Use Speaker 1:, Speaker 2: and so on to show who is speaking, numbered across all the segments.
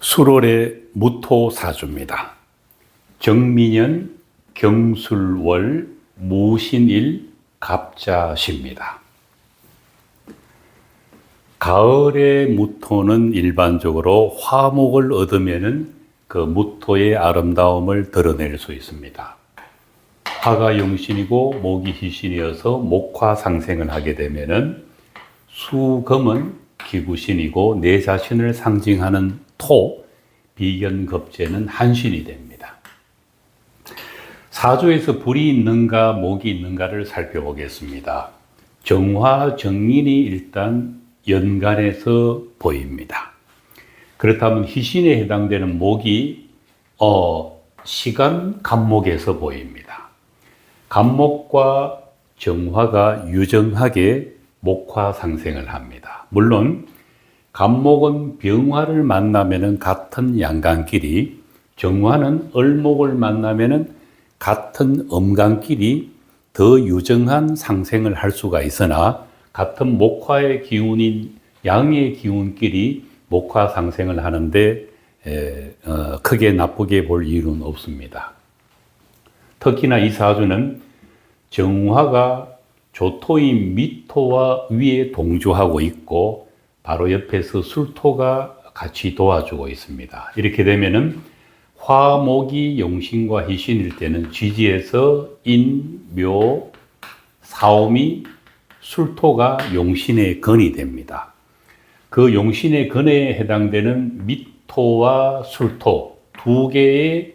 Speaker 1: 수월의 무토사주입니다. 정민년, 경술월, 무신일, 갑자시입니다. 가을의 무토는 일반적으로 화목을 얻으면은 그 무토의 아름다움을 드러낼 수 있습니다. 화가 용신이고 목이 희신이어서 목화상생을 하게 되면은 수금은 기구신이고 내 자신을 상징하는 토, 비견급제는 한신이 됩니다. 사주에서 불이 있는가 목이 있는가를 살펴보겠습니다. 정화, 정인이 일단 연간에서 보입니다. 그렇다면 희신에 해당되는 목이 시간 간목에서 보입니다. 간목과 정화가 유정하게 목화 상생을 합니다. 물론 간목은 병화를 만나면은 같은 양간끼리, 정화는 을목을 만나면은 같은 음간끼리 더 유정한 상생을 할 수가 있으나 같은 목화의 기운인 양의 기운끼리 목화 상생을 하는데 크게 나쁘게 볼 이유는 없습니다. 특히나 이 사주는 정화가 조토인 미토와 위에 동조하고 있고 바로 옆에서 술토가 같이 도와주고 있습니다. 이렇게 되면은 화목이 용신과 희신일 때는 지지에서 인, 묘, 사오미, 술토가 용신의 근이 됩니다. 그 용신의 근에 해당되는 미토와 술토 두 개의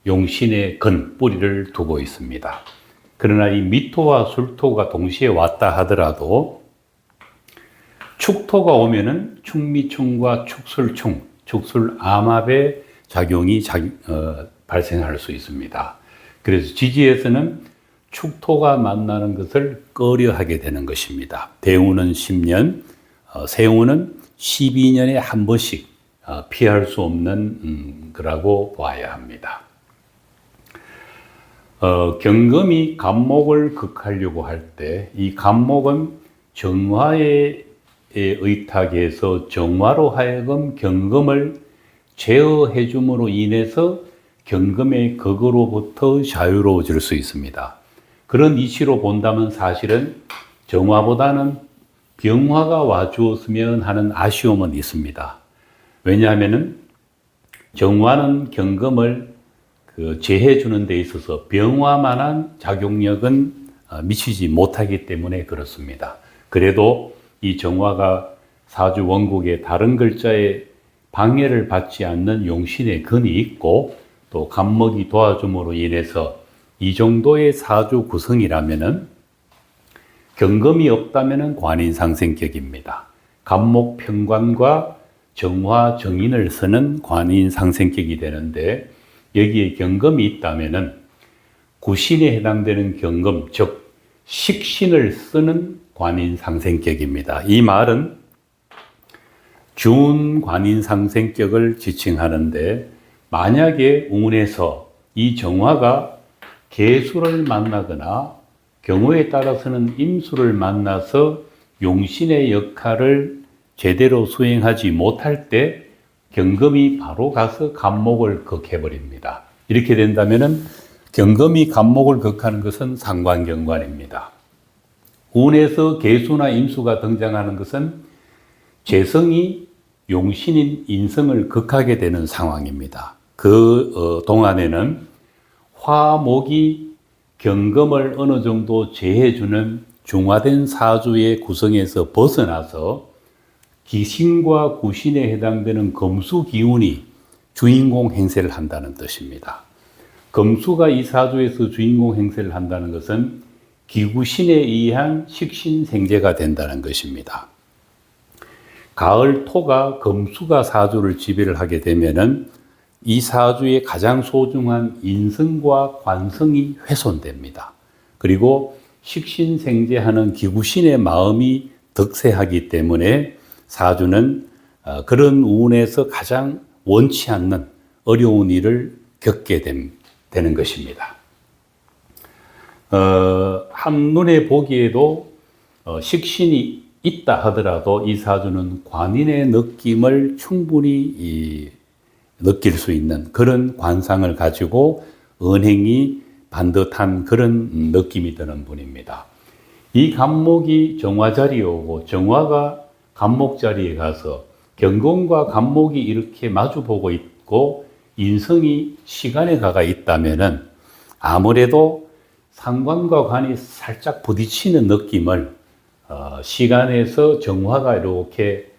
Speaker 1: 용신의 근, 뿌리를 두고 있습니다. 그러나 이 미토와 술토가 동시에 왔다 하더라도 축토가 오면은 축미충과 축술충, 축술암합의 작용이 발생할 수 있습니다. 그래서 지지에서는 축토가 만나는 것을 꺼려하게 되는 것입니다. 대우는 10년, 세우는 12년에 한 번씩 피할 수 없는 거라고 봐야 합니다. 경금이 간목을 극하려고 할 때 이 간목은 정화에 의탁해서 정화로 하여금 경금을 제어해 줌으로 인해서 경금의 극으로부터 자유로워질 수 있습니다. 그런 이치로 본다면 사실은 정화보다는 병화가 와주었으면 하는 아쉬움은 있습니다. 왜냐하면은 정화는 경금을 제해 주는 데 있어서 병화만한 작용력은 미치지 못하기 때문에 그렇습니다. 그래도 이 정화가 사주 원국의 다른 글자에 방해를 받지 않는 용신의 근이 있고 또 간목이 도와줌으로 인해서 이 정도의 사주 구성이라면은 경금이 없다면은 관인상생격입니다. 간목 평관과 정화 정인을 쓰는 관인상생격이 되는데 여기에 경금이 있다면은 구신에 해당되는 경금, 즉 식신을 쓰는 관인상생격입니다. 이 말은 준관인상생격을 지칭하는데 만약에 운에서 이 정화가 계수를 만나거나 경우에 따라서는 임수를 만나서 용신의 역할을 제대로 수행하지 못할 때 경금이 바로 가서 간목을 극해버립니다. 이렇게 된다면은 경금이 간목을 극하는 것은 상관경관입니다. 운에서 계수나 임수가 등장하는 것은 재성이 용신인 인성을 극하게 되는 상황입니다. 그 동안에는 화목이 경금을 어느 정도 제해주는 중화된 사주의 구성에서 벗어나서 기신과 구신에 해당되는 금수 기운이 주인공 행세를 한다는 뜻입니다. 금수가 이 사주에서 주인공 행세를 한다는 것은 기구신에 의한 식신생재가 된다는 것입니다. 가을 토가 금수가 사주를 지배를 하게 되면은 이 사주의 가장 소중한 인성과 관성이 훼손됩니다. 그리고 식신생재하는 기구신의 마음이 득세하기 때문에 사주는 그런 운에서 가장 원치 않는 어려운 일을 겪게 되는 것입니다. 한눈에 보기에도 식신이 있다 하더라도 이 사주는 관인의 느낌을 충분히 느낄 수 있는 그런 관상을 가지고 은행이 반듯한 그런 느낌이 드는 분입니다. 이 간목이 정화 자리에 오고 정화가 간목 자리에 가서 경gon과 간목이 이렇게 마주보고 있고 인성이 시간에 가가 있다면은 아무래도 상관과 관이 살짝 부딪히는 느낌을 시간에서 정화가 이렇게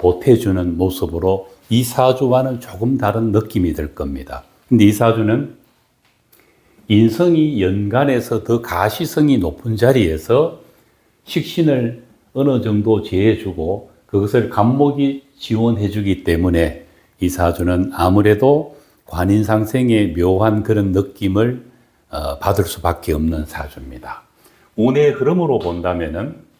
Speaker 1: 보태주는 모습으로 이 사주와는 조금 다른 느낌이 들 겁니다. 근데 이 사주는 인성이 연간에서 더 가시성이 높은 자리에서 식신을 어느 정도 제해주고 그것을 간목이 지원해주기 때문에 이 사주는 아무래도 관인상생의 묘한 그런 느낌을 받을 수밖에 없는 사주입니다. 운의 흐름으로 본다면은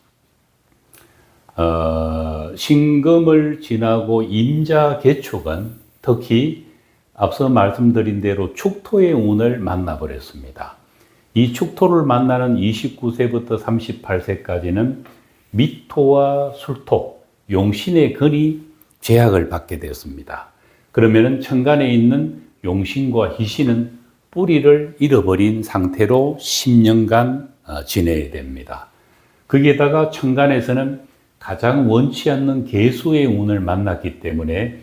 Speaker 1: 신금을 지나고 임자 개축은 특히 앞서 말씀드린 대로 축토의 운을 만나버렸습니다. 이 축토를 만나는 29세부터 38세까지는 미토와 술토, 용신의 근이 제약을 받게 되었습니다. 그러면은 천간에 있는 용신과 희신은 뿌리를 잃어버린 상태로 10년간 지내야 됩니다. 거기에다가 천간에서는 가장 원치 않는 계수의 운을 만났기 때문에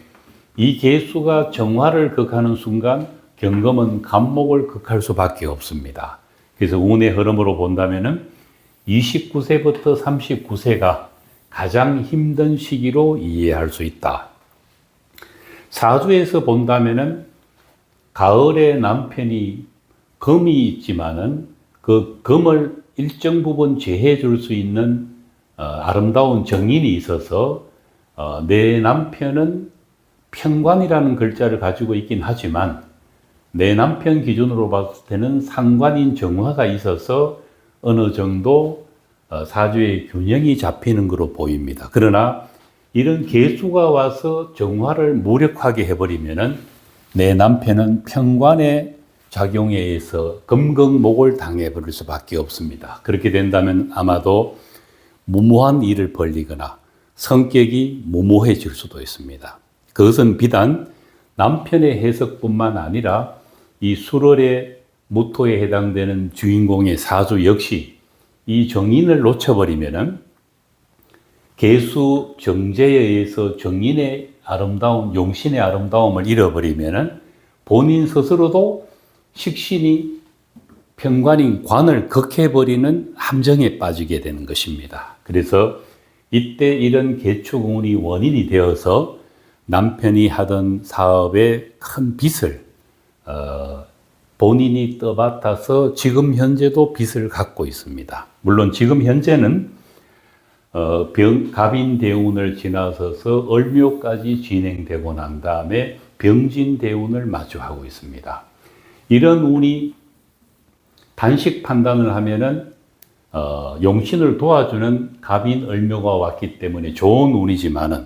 Speaker 1: 이 계수가 정화를 극하는 순간 경금은 간목을 극할 수밖에 없습니다. 그래서 운의 흐름으로 본다면은 29세부터 39세가 가장 힘든 시기로 이해할 수 있다. 사주에서 본다면은 가을에 남편이 금이 있지만은 그 금을 일정 부분 제해 줄 수 있는 아름다운 정인이 있어서 내 남편은 편관이라는 글자를 가지고 있긴 하지만 내 남편 기준으로 봤을 때는 상관인 정화가 있어서 어느 정도 사주의 균형이 잡히는 것으로 보입니다. 그러나 이런 계수가 와서 정화를 무력하게 해버리면은 내 남편은 편관의 작용에 의해서 금극목을 당해버릴 수밖에 없습니다. 그렇게 된다면 아마도 무모한 일을 벌리거나 성격이 무모해질 수도 있습니다. 그것은 비단 남편의 해석뿐만 아니라 이 술월의 무토에 해당되는 주인공의 사주 역시 이 정인을 놓쳐버리면은 계수 정제에 의해서 정인의 아름다운 용신의 아름다움을 잃어버리면은 본인 스스로도 식신이 편관인 관을 극해버리는 함정에 빠지게 되는 것입니다. 그래서 이때 이런 개축운이 원인이 되어서 남편이 하던 사업에 큰 빚을 본인이 떠맡아서 지금 현재도 빚을 갖고 있습니다. 물론 지금 현재는 갑인대운을 지나서서 을묘까지 진행되고 난 다음에 병진대운을 마주하고 있습니다. 이런 운이 단식 판단을 하면은 용신을 도와주는 갑인 을묘가 왔기 때문에 좋은 운이지만은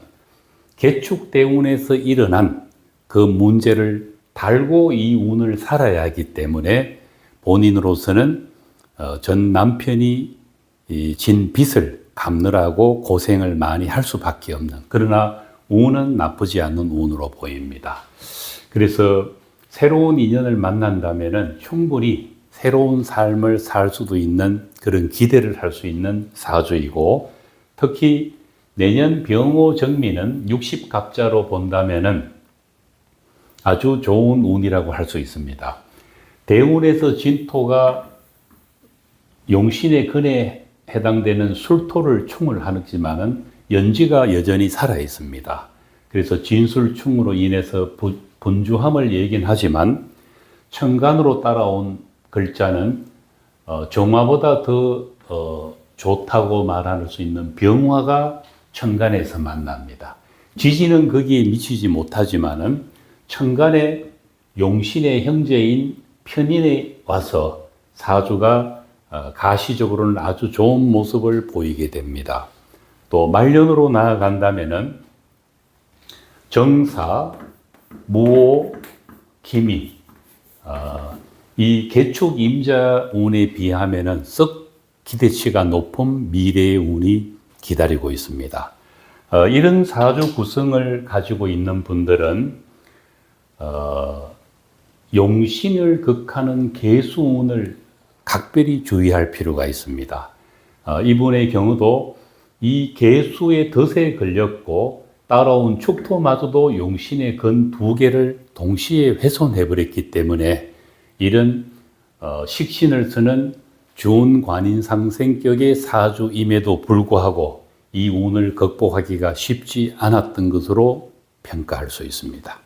Speaker 1: 개축대운에서 일어난 그 문제를 달고 이 운을 살아야 하기 때문에 본인으로서는 전 남편이 진 빚을 갚느라고 고생을 많이 할 수밖에 없는, 그러나 운은 나쁘지 않은 운으로 보입니다. 그래서 새로운 인연을 만난다면은 충분히 새로운 삶을 살 수도 있는 그런 기대를 할 수 있는 사주이고, 특히 내년 병호 정미는 60갑자로 본다면은 아주 좋은 운이라고 할 수 있습니다. 대운에서 진토가 용신의 근에 해당되는 술토를 충을 하지만은 연지가 여전히 살아 있습니다. 그래서 진술충으로 인해서 분주함을 얘기는 하지만 천간으로 따라온 글자는 정화보다 더 좋다고 말할 수 있는 병화가 천간에서 만납니다. 지지는 거기에 미치지 못하지만은 천간에 용신의 형제인 편인에 와서 사주가 가시적으로는 아주 좋은 모습을 보이게 됩니다. 또 말년으로 나아간다면은 정사, 무오, 기미, 이 개축 임자 운에 비하면은 썩 기대치가 높은 미래의 운이 기다리고 있습니다. 이런 사주 구성을 가지고 있는 분들은 용신을 극하는 계수운을 각별히 주의할 필요가 있습니다. 이분의 경우도 이 계수의 덫에 걸렸고 따라온 축토마저도 용신의 건 두 개를 동시에 훼손해버렸기 때문에 이런 식신을 쓰는 준관인상 성격의 사주임에도 불구하고 이 운을 극복하기가 쉽지 않았던 것으로 평가할 수 있습니다.